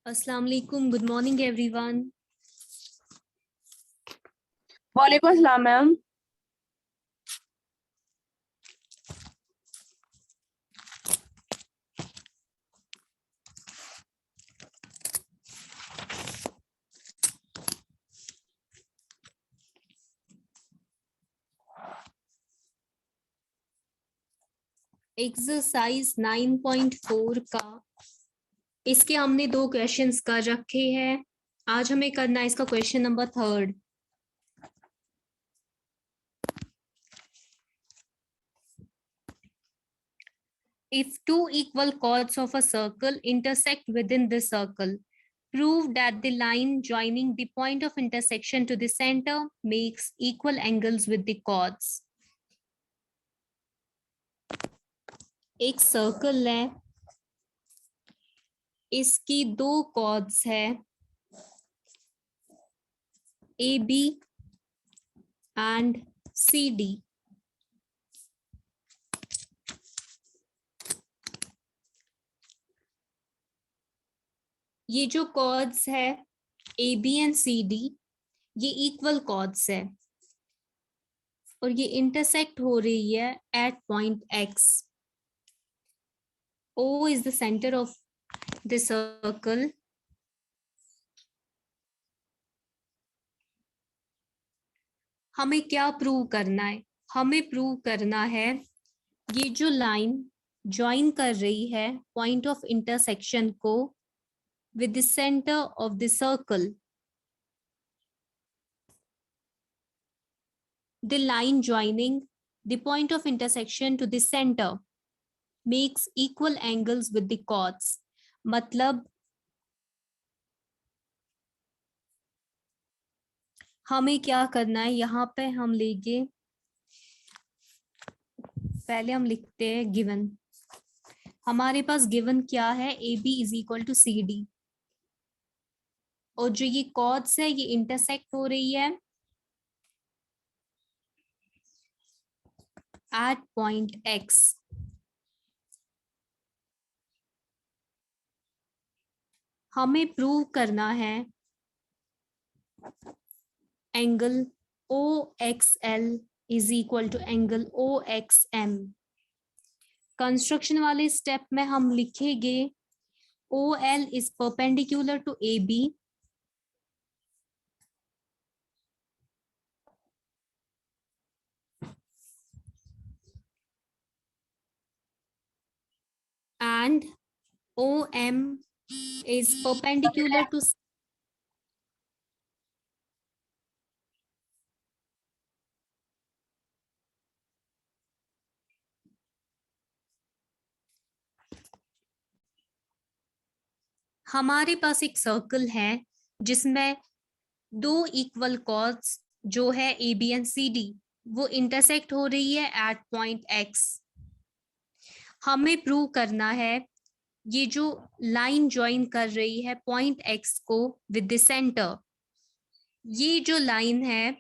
अस्सलाम वालेकुम, good morning everyone. वालेकुम अस्सलाम मैम। एक्सरसाइज 9.4 का इसके हमने दो क्वेश्चंस कर रखे हैं। आज हमें करना है इसका question number 3। If two equal chords of a circle intersect within the circle, prove that the line joining the point of intersection to the center makes equal angles with the chords. एक circle है, इसकी दो chords है AB and CD। ये जो chords है AB and CD ये equal chords है और ये इंटरसेक्ट हो रही है at point X। O is the center of the circle. हमें क्या प्रूव करना है? हमें प्रूव करना है ये जो लाइन ज्वाइन कर रही है पॉइंट ऑफ इंटरसेक्शन को with the centre of the circle, the line joining the point of intersection to the center makes equal angles with the chords। मतलब हमें क्या करना है, यहाँ पे हम लेंगे, पहले हम लिखते हैं गिवन। हमारे पास गिवन क्या है, AB is equal to CD और जो ये कॉर्ड्स है ये इंटरसेक्ट हो रही है एट पॉइंट X। हमें प्रूव करना है angle OXL is equal to angle OXM। Construction वाले स्टेप में हम लिखेंगे OL is perpendicular to AB and OM is perpendicular to हमारे पास एक सर्कल है जिसमें दो इक्वल कॉर्ड्स जो है AB एंड CD वो इंटरसेक्ट हो रही है एट पॉइंट X। हमें प्रूव करना है ये जो लाइन ज्वाइन कर रही है पॉइंट X को विद द सेंटर, ये जो लाइन है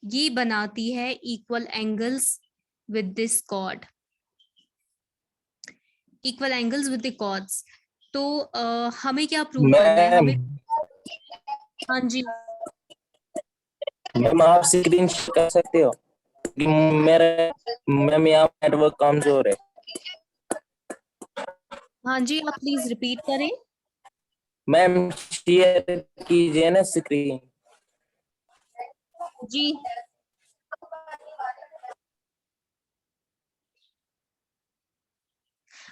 ये बनाती है equal angles with this chord, equal angles with the chords. तो हमें क्या प्रूव करना है? हमें हाँ जी मैम आप स्क्रीन शेयर कर सकते हो कि मेरे मैम यहाँ नेटवर्क कमजोर है। हाँ जी, आप प्लीज रिपीट करें। मैम शेयर कीजिए ना स्क्रीन। जी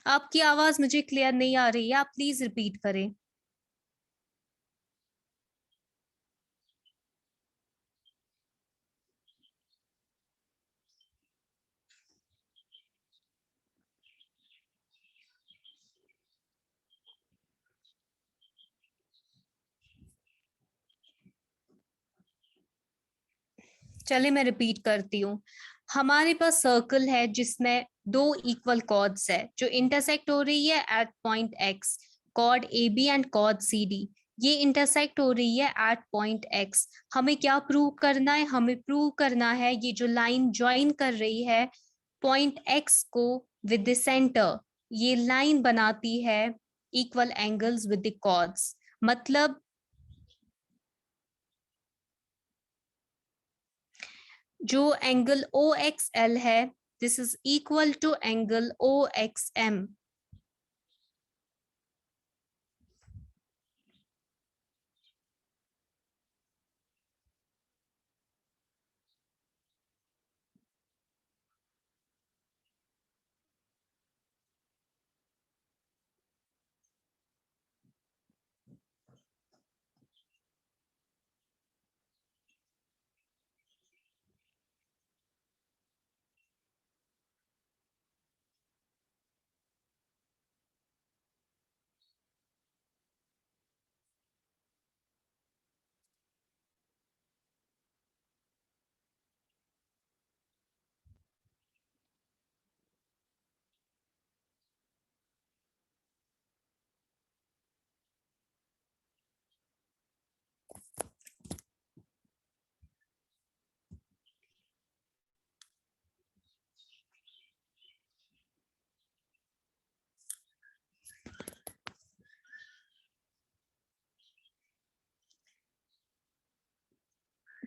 आपकी आवाज मुझे क्लियर नहीं आ रही है, आप प्लीज रिपीट करें। चलिए मैं रिपीट करती हूँ। हमारे पास सर्कल है जिसमें दो इक्वल कॉर्ड्स है जो इंटरसेक्ट हो रही है at point X। Chord AB and chord CD ये इंटरसेक्ट हो रही है एट पॉइंट X। हमें क्या प्रूव करना है? हमें प्रूव करना है ये जो लाइन ज्वाइन कर रही है पॉइंट X को विद द सेंटर, ये लाइन बनाती है equal angles with the chords. मतलब जो एंगल OXL है, this is equal to angle OXM.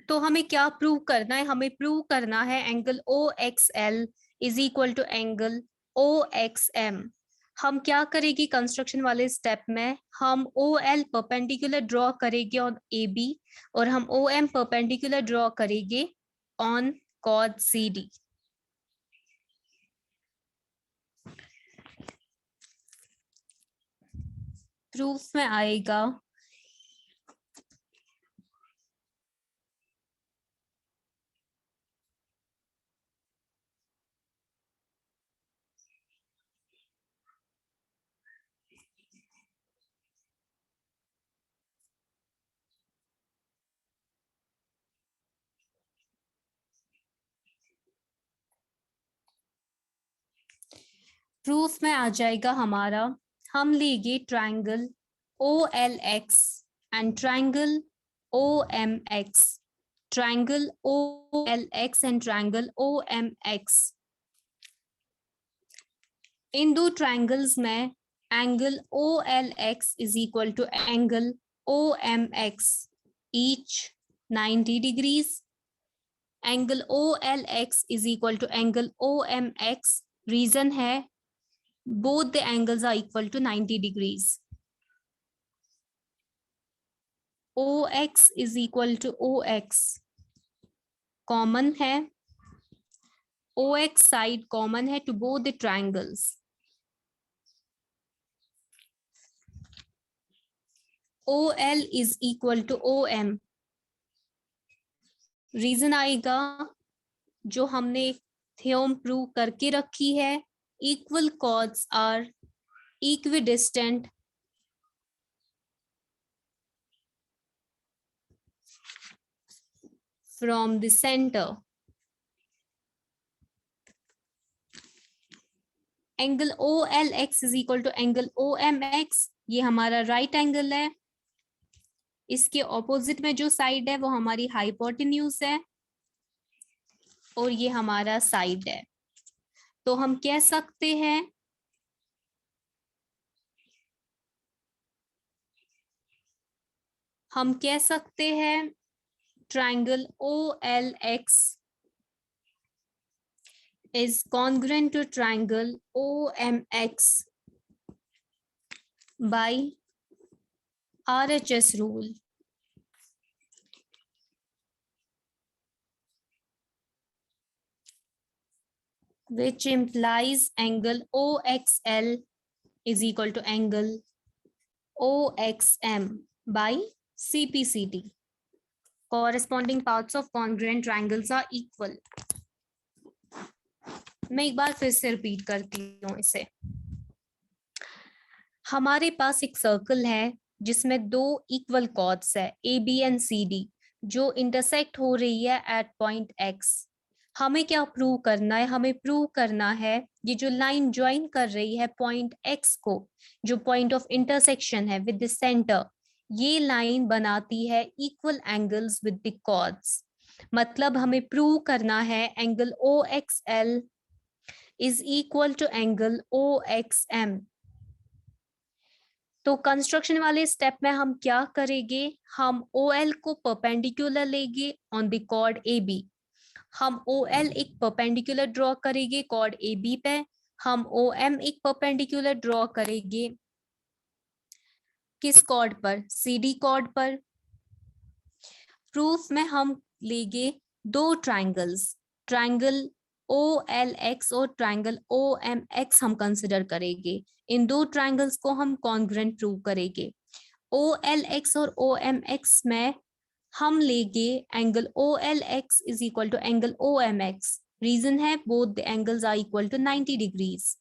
तो हमें क्या प्रूव करना है? हमें प्रूव करना है angle OXL is equal to angle OXM. हम क्या करेंगे कंस्ट्रक्शन वाले स्टेप में? हम OL परपेंडिकुलर ड्रॉ करेंगे ऑन AB और हम OM परपेंडिकुलर ड्रॉ करेंगे ऑन कॉर्ड CD. प्रूफ में आएगा प्रूफ में आ जाएगा हमारा, हम लेंगे triangle OLX and triangle OMX, triangle OLX and triangle OMX. इन दो ट्रायंगल्स में angle OLX is equal to angle OMX, each 90 degrees. Angle OLX is equal to angle OMX. Reason है both the angles are equal to 90 degrees. OX is equal to OX. Common है, OX side common है to both the triangles. OL is equal to OM. Reason आएगा जो हमने theorem prove करके रखी है, equal chords are equidistant from the center. Angle OLX is equal to angle OMX. ये हमारा राइट एंगल है. इसके ऑपोजिट में जो साइड है वो हमारी हाइपोटेन्यूज है और ये हमारा साइड है. तो हम कह सकते हैं triangle OLX is congruent to triangle OMX by RHS rule. Which implies angle OXL is equal to angle OXM by CPCT. Corresponding parts of congruent triangles are equal. मैं एक बार फिर से रिपीट करती हूँ इसे. हमारे पास एक सर्कल है जिसमें दो इक्वल कॉर्ड्स है AB एंड CD जो इंटरसेक्ट हो रही है एट पॉइंट X. हमें क्या प्रूव करना है? हमें प्रूव करना है ये जो लाइन ज्वाइन कर रही है पॉइंट X को, जो पॉइंट ऑफ इंटरसेक्शन है विद द सेंटर, ये लाइन बनाती है equal angles with the chords. मतलब हमें प्रूव करना है angle OXL is equal to angle OXM. तो कंस्ट्रक्शन वाले स्टेप में हम क्या करेंगे, हम OL को परपेंडिकुलर लेंगे ऑन द कॉर्ड AB। हम OL एक परपेंडिकुलर ड्रॉ करेंगे कॉर्ड AB पे, हम OM एक परपेंडिकुलर ड्रॉ करेंगे किस कॉर्ड पर, CD कॉर्ड पर। प्रूफ में हम लेंगे दो ट्राइंगल्स, ट्राइंगल OLX और ट्राइंगल OMX हम कंसिडर करेंगे। इन दो ट्राइंगल्स को हम कॉन्ग्रुएंट प्रूव करेंगे। OLX और OMX में हम लेंगे angle OLX is equal to angle OMX। Reason है both the angles are equal to 90 degrees.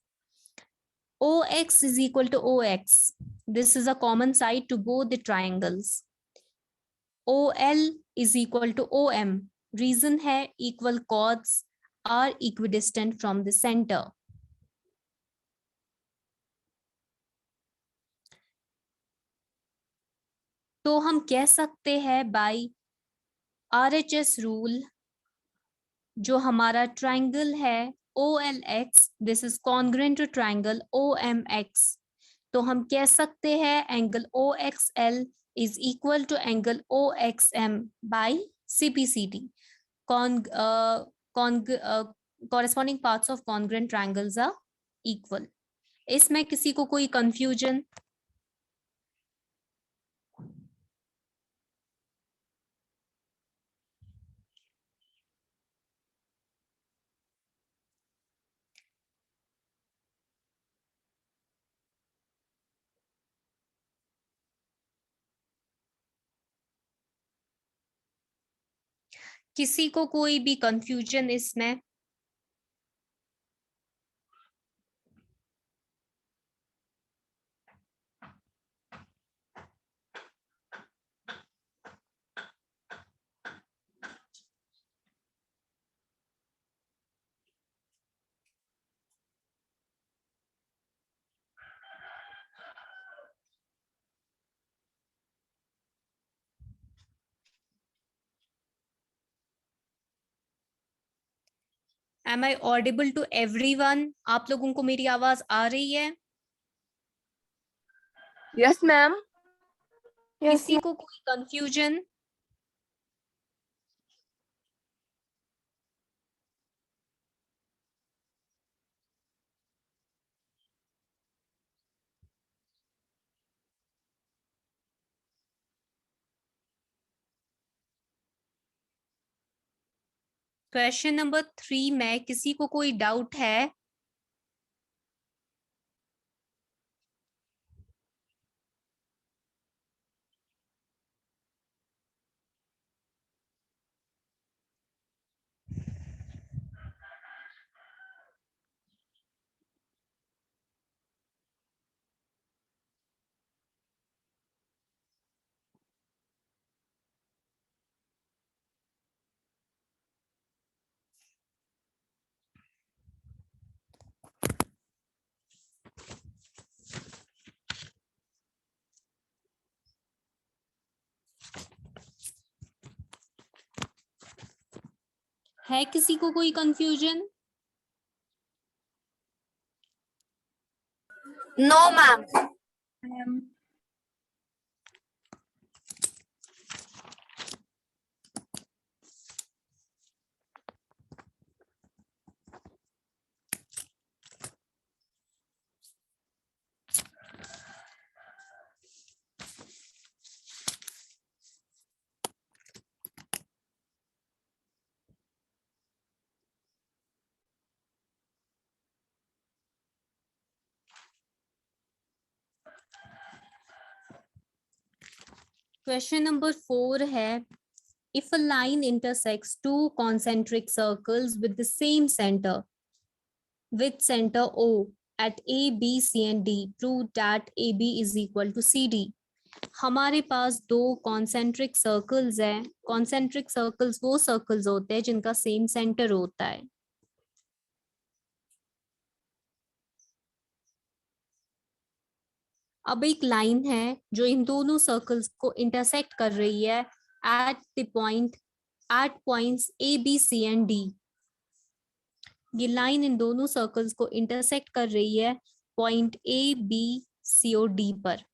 OX is equal to OX. This is a common side to both the triangles. OL is equal to OM. Reason है equal chords are equidistant from the center. तो हम कह सकते हैं by RHS rule जो हमारा triangle है OLX, this is congruent to triangle OMX. तो हम कह सकते हैं angle OXL is equal to angle OXM by CPCD. Corresponding parts of congruent triangles are equal. इसमें किसी को कोई confusion? किसी को कोई भी confusion इसमें? Am I audible to everyone? आप लोगों को मेरी आवाज आ रही है? Yes, ma'am. किसी को कोई confusion? क्वेश्चन नंबर 3 में किसी को कोई डाउट है? है किसी को कोई confusion? No, ma'am. Question number 4 है, if a line intersects two concentric circles with the same center, with center O at A, B, C and D, prove that AB is equal to CD. हमारे पास दो concentric circles हैं। Concentric circles वो circles होते हैं जिनका same centre होता है। अब एक लाइन है जो इन दोनों सर्कल्स को इंटरसेक्ट कर रही है at the point, at points A, B, C and D। ये लाइन इन दोनों सर्कल्स को इंटरसेक्ट कर रही है पॉइंट A, B, C और D पर।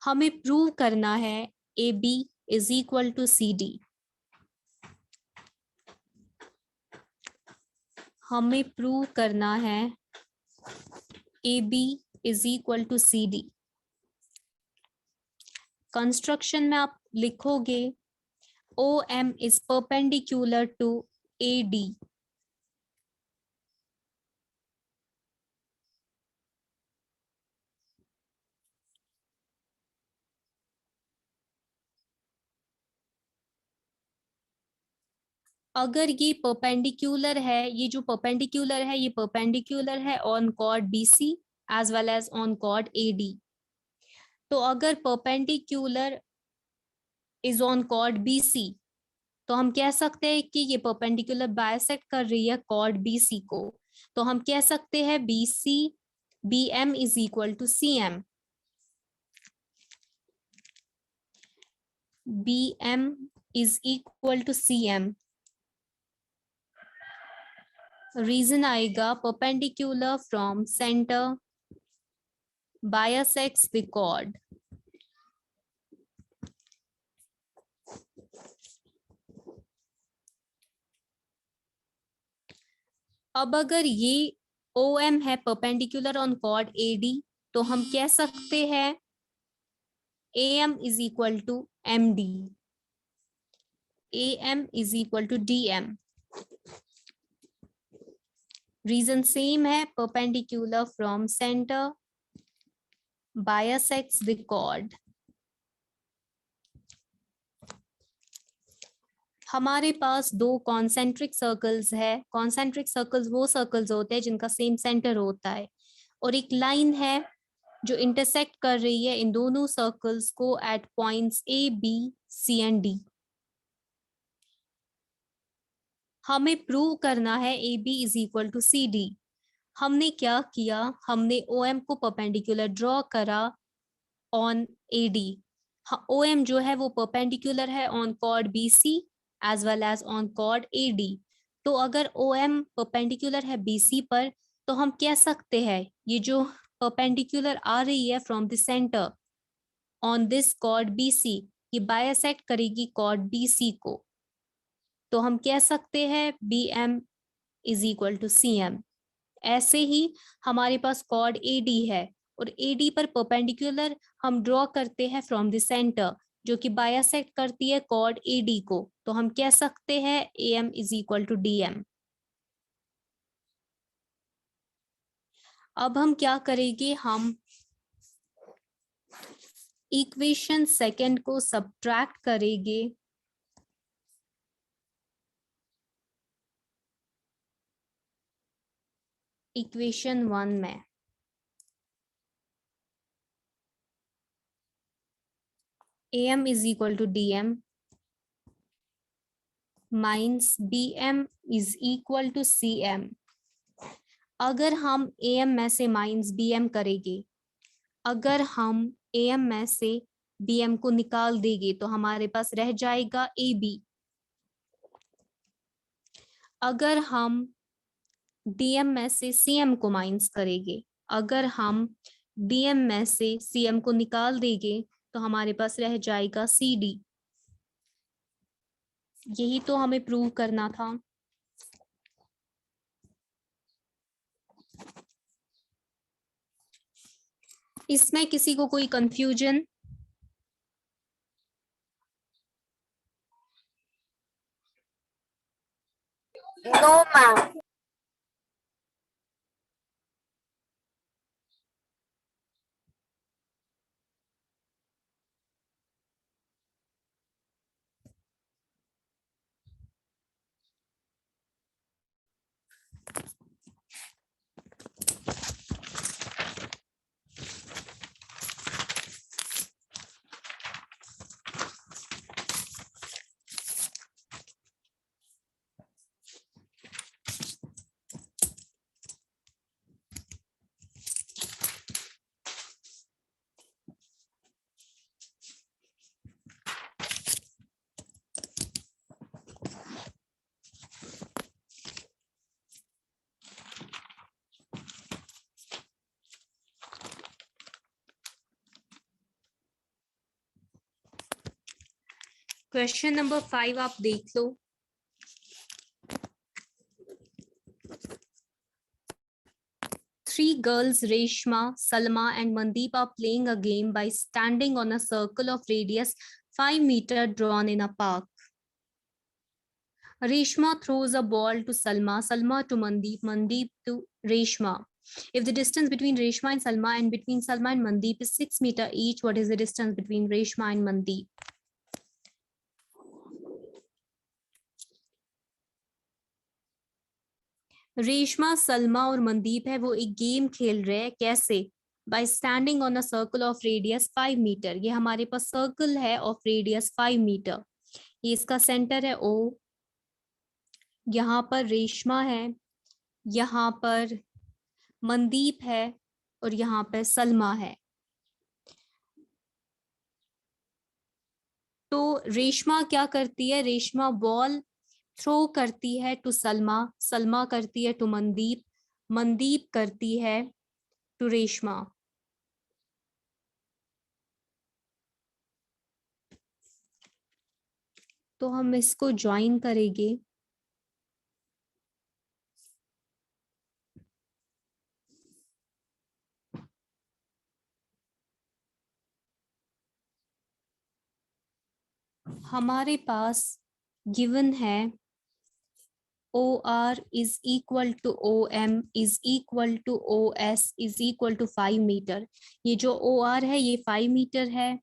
हमें प्रूव करना है AB is equal to CD। हमें प्रूव करना है AB is equal to CD। Construction में आप लिखोगे OM is perpendicular to AD। अगर ये परपेंडिकुलर है, ये जो परपेंडिकुलर है ये परपेंडिकुलर है on chord BC as well as on chord AD। तो अगर perpendicular is on chord BC तो हम कह सकते हैं कि ये परपेंडिकुलर बाइसेक्ट कर रही है कॉर्ड BC को। तो हम कह सकते हैं BM is equal to CM। BM is equal to CM। Reason आएगा perpendicular from centre bisects the chord. अब अगर ये OM है परपेंडिकुलर ऑन कॉर्ड AD तो हम कह सकते हैं AM is equal to MD। AM is equal to DM। Reason same है, perpendicular from centre bisects the chord. हमारे पास दो कॉन्सेंट्रिक सर्कल्स है। कॉन्सेंट्रिक सर्कल्स वो सर्कल्स होते हैं जिनका सेम सेंटर होता है, और एक लाइन है जो इंटरसेक्ट कर रही है इन दोनों सर्कल्स को at points A, B, C and D। हमें प्रूव करना है AB is equal to CD। हमने क्या किया, हमने OM को परपेंडिकुलर ड्रॉ करा ऑन AD। OM जो है वो परपेंडिकुलर है on chord BC as well as on chord AD। तो अगर OM परपेंडिकुलर है BC पर तो हम कह सकते हैं ये जो परपेंडिकुलर आ रही है from the centre on this chord BC ये बाइसेक्ट करेगी कॉर्ड BC को। तो हम कह सकते हैं BM is equal to CM। ऐसे ही हमारे पास कॉर्ड AD है और AD पर परपेंडिकुलर हम ड्रॉ करते हैं फ्रॉम द सेंटर जो कि बाइसेक्ट करती है कॉर्ड AD को। तो हम कह सकते हैं AM is equal to DM। अब हम क्या करेंगे, हम इक्वेशन सेकंड को सब्ट्रैक्ट करेंगे इक्वेशन 1 में। AM is equal to DM minus BM is equal to CM। अगर हम AM में से माइनस BM करेंगे, अगर हम AM में से BM को निकाल देंगे तो हमारे पास रह जाएगा AB। अगर हम DM में से CM को माइनस करेंगे, अगर हम DM में से CM को निकाल देंगे तो हमारे पास रह जाएगा CD। यही तो हमें प्रूव करना था। इसमें किसी को कोई confusion? No, ma'am. Question number 5 आप देख लो। Three girls, Reshma, Salma, and Mandeep are playing a game by standing on a circle of radius 5 meters drawn in a park. Reshma throws a ball to Salma, Salma to Mandeep, Mandeep to Reshma. If the distance between Reshma and Salma and between Salma and Mandeep is 6 meters each, what is the distance between Reshma and Mandeep? Reshma, Salma और मनदीप है वो एक game खेल रहे हैं। कैसे? By standing on a circle of radius 5 metre. ये हमारे पास सर्कल है ऑफ रेडियस 5 मीटर। ये इसका सेंटर है ओ। यहाँ पर रेशमा है, यहाँ पर मनदीप है और यहाँ पर सलमा है। तो रेशमा क्या करती है? रेशमा बॉल थ्रो करती है टू सलमा, सलमा करती है टू मनदीप, मनदीप करती है टू रेशमा। तो हम इसको ज्वाइन करेंगे। हमारे पास गिवन है OR is equal to OM is equal to OS is equal to 5 metre. ये जो OR है ये 5 मीटर है,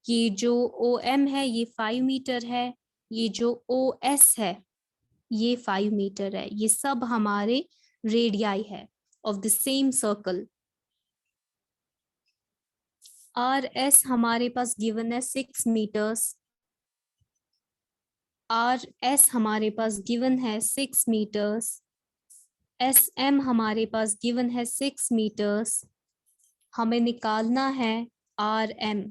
ये जो OM है ये 5 मीटर है, ये जो OS है ये 5 मीटर है। ये सब हमारे रेडियाई है of the same circle. RS हमारे पास गिवन है 6 मीटर्स, RS हमारे पास गिवन है 6 मीटर्स, SM हमारे पास गिवन है 6 मीटर्स। हमें निकालना है RM,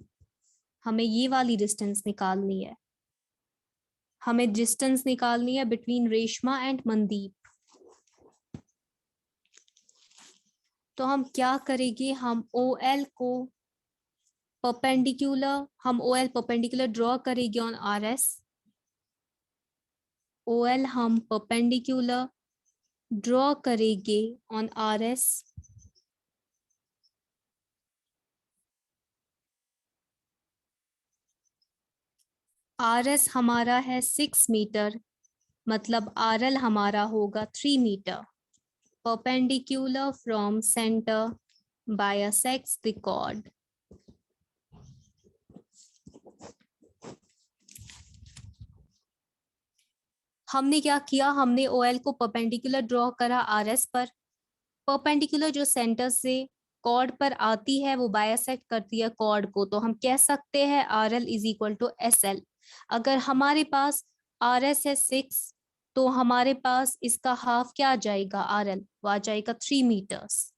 हमें ये वाली डिस्टेंस निकालनी है। हमें डिस्टेंस निकालनी है बिटवीन रेशमा एंड मनदीप। तो हम क्या करेंगे? हम OL को परपेंडिकुलर, हम OL परपेंडिकुलर ड्रॉ करेंगे ऑन RS। OL हम परपेंडिकुलर ड्रॉ करेंगे ऑन RS। RS हमारा है 6 मीटर, मतलब RL हमारा होगा 3 metre. Perpendicular from centre bisects the chord। हमने क्या किया? हमने OL को परपेंडिकुलर ड्रॉ करा RS पर। परपेंडिकुलर जो सेंटर से कॉर्ड पर आती है वो बायसेक्ट करती है कॉर्ड को। तो हम कह सकते हैं RL is equal to SL। अगर हमारे पास RS है 6 तो हमारे पास इसका हाफ क्या आ जाएगा? RL वो आ जाएगा 3 मीटर्स।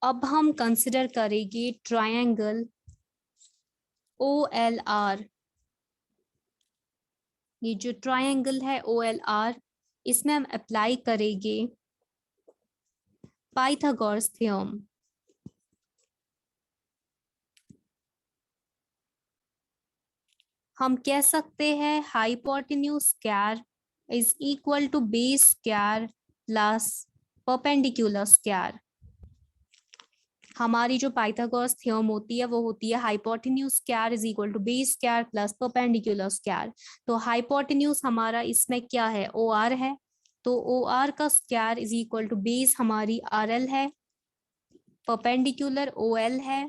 अब हम कंसिडर करेंगे ट्रायंगल OLR। ये जो ट्रायंगल है OLR, इसमें हम अप्लाई करेंगे पाइथागोरस थ्योरम। हम कह सकते हैं hypotenuse square is equal to base square plus perpendicular square. हमारी जो पाइथागोरस थ्योरम होती है वो होती है hypotenuse square is equal to base square plus perpendicular square. तो हाइपोटेन्यूज हमारा इसमें क्या है? OR है। तो OR का square is equal to base हमारी RL है, परपेंडिकुलर OL है।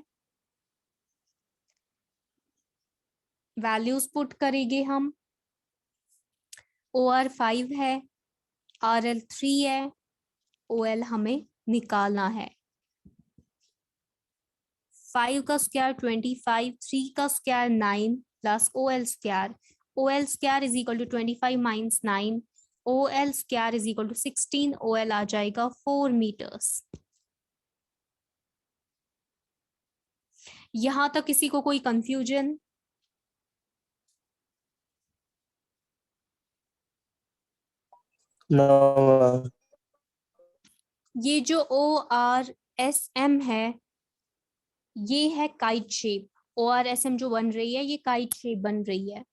वैल्यूज पुट करेंगे हम। OR 5 है, RL 3 है, OL हमें निकालना है। 5 का स्क्वायर 25, 3 का square 9 plus OL square. OL square is equal to 25 minus 9, OL square is equal to 16। OL आ जाएगा 4 मीटर्स। यहां तक किसी को कोई कंफ्यूजन? No. ये जो ORSM है ये है काइट शेप। ORSM जो बन रही है ये काइट शेप बन रही है।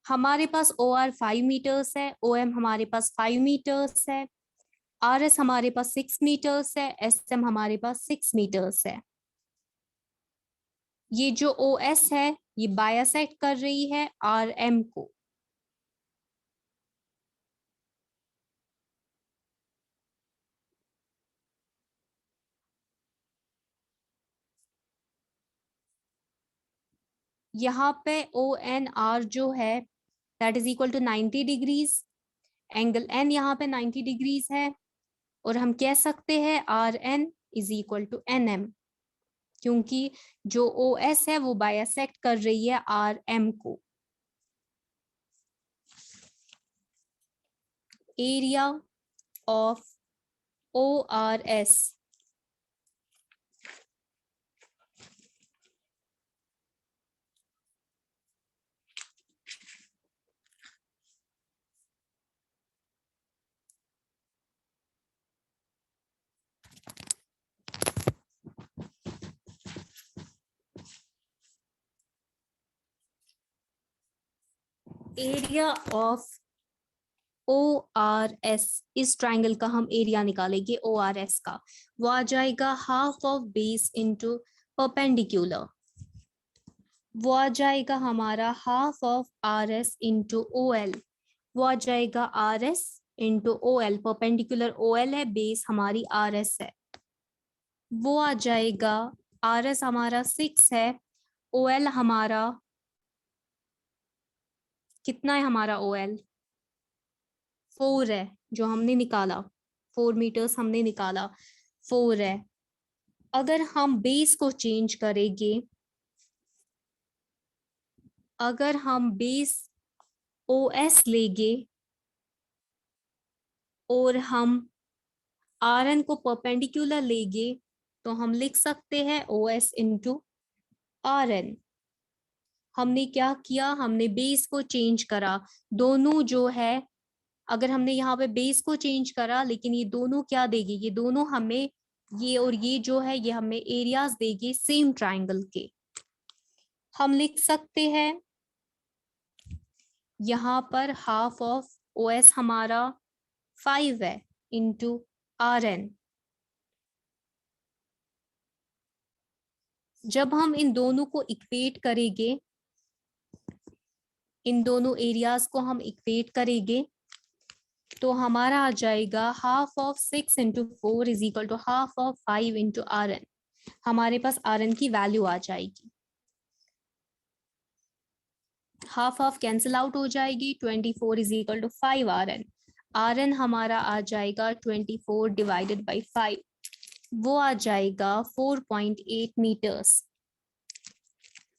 हमारे पास OR 5 मीटर्स है, OM हमारे पास 5 मीटर्स है, RS हमारे पास 6 मीटर्स है, SM हमारे पास 6 मीटर्स है। ये जो OS है ये बायसेक्ट कर रही है RM को। यहाँ पे ONR जो है that is equal to 90 degrees, angle N यहाँ पे 90 डिग्रीज है, और हम कह सकते हैं RN is equal to NM, क्योंकि जो OS है वो बायसेक्ट कर रही है RM को। Area of ORS area of ORS, इस ट्राइंगल का हम एरिया निकालेंगे ORS का, वो आ जाएगा half of base into perpendicular, वो आ जाएगा हमारा half of RS into OL, वो आ जाएगा RS into OL, perpendicular OL है, बेस हमारी RS है, वो आ जाएगा RS हमारा 6 है, OL हमारा कितना है, हमारा OL 4 है, जो हमने निकाला 4 मीटर्स हमने निकाला, 4 है। अगर हम बेस को चेंज करेंगे, अगर हम बेस OS लेंगे और हम RN को परपेंडिकुलर लेंगे, तो हम लिख सकते हैं OS इंटू RN। हमने क्या किया, हमने बेस को चेंज करा, दोनों जो है, अगर हमने यहाँ पे बेस को चेंज करा, लेकिन ये दोनों क्या देगी, ये दोनों हमें, ये और ये जो है ये हमें एरियाज देगी सेम ट्राइंगल के। हम लिख सकते हैं यहाँ पर हाफ ऑफ OS हमारा 5 है इंटू RN। जब हम इन दोनों को इक्वेट करेंगे, इन दोनों एरियाज को हम इक्वेट करेंगे, तो हमारा आ जाएगा half of 6 into 4 is equal to half of 5 into RN। हमारे पास RN की वैल्यू आ जाएगी, हाफ ऑफ कैंसिल आउट हो जाएगी, 24 is equal to 5 RN। RN हमारा आ जाएगा 24 डिवाइडेड बाई 5, वो आ जाएगा 4.8 मीटर्स।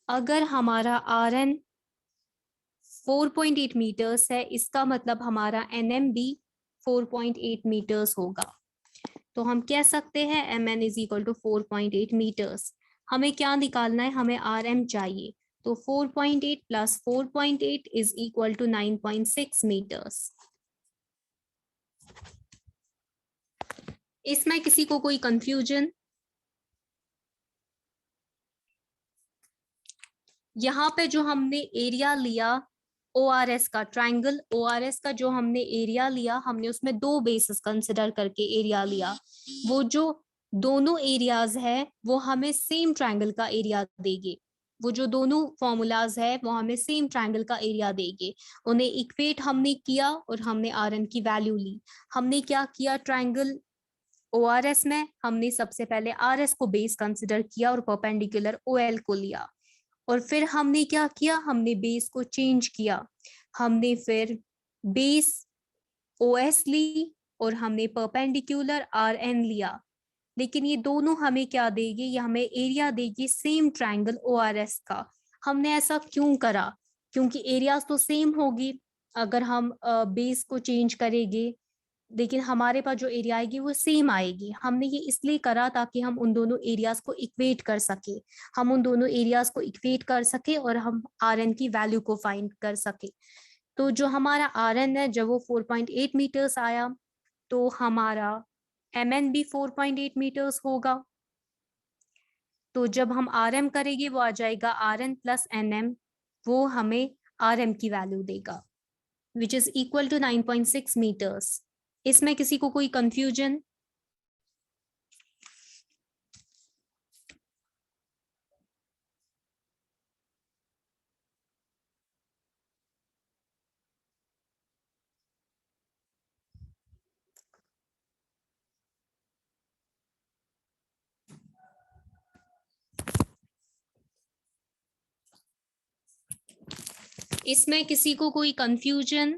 अगर हमारा RN 4.8 मीटर्स है, इसका मतलब हमारा NM भी 4.8 मीटर्स होगा। तो हम कह सकते हैं MN is equal to 4.8 metres. हमें क्या निकालना है, हमें RM चाहिए, तो 4.8 plus 4.8 is equal to 9.6 metres. इसमें किसी को कोई कंफ्यूजन? यहाँ पे जो हमने एरिया लिया ORS का, ट्राइंगल ORS का जो हमने एरिया लिया, हमने उसमें दो बेसिस कंसिडर करके एरिया लिया। वो जो दोनों एरियाज है वो हमें सेम ट्राइंगल का एरिया देंगे, वो जो दोनों फॉर्मूलाज है वो हमें सेम ट्राइंगल का एरिया देंगे। उन्हें इक्वेट हमने किया और हमने RN की वैल्यू ली। हमने क्या किया, ट्राइंगल ORS में हमने सबसे पहले RS को बेस कंसिडर किया और परपेंडिकुलर OL को लिया, और फिर हमने क्या किया, हमने बेस को चेंज किया, हमने फिर बेस OS ली और हमने परपेंडिकुलर RN लिया। लेकिन ये दोनों हमें क्या देगी, ये हमें एरिया देगी सेम ट्राइंगल ORS का। हमने ऐसा क्यों करा, क्योंकि एरियाज तो सेम होगी, अगर हम बेस को चेंज करेंगे लेकिन हमारे पास जो एरिया आएगी वो सेम आएगी। हमने ये इसलिए करा ताकि हम उन दोनों एरियाज को इक्वेट कर सके, हम उन दोनों एरियाज को इक्वेट कर सके और हम RN की वैल्यू को फाइंड कर सके। तो जो हमारा RN है जब वो 4.8 मीटर्स आया, तो हमारा MN भी 4.8 मीटर्स होगा। तो जब हम RM करेंगे वो आ जाएगा RN प्लस NM, वो हमें RM की वैल्यू देगा which is equal to 9.6 metres. इसमें किसी को कोई कंफ्यूजन? इसमें किसी को कोई कंफ्यूजन?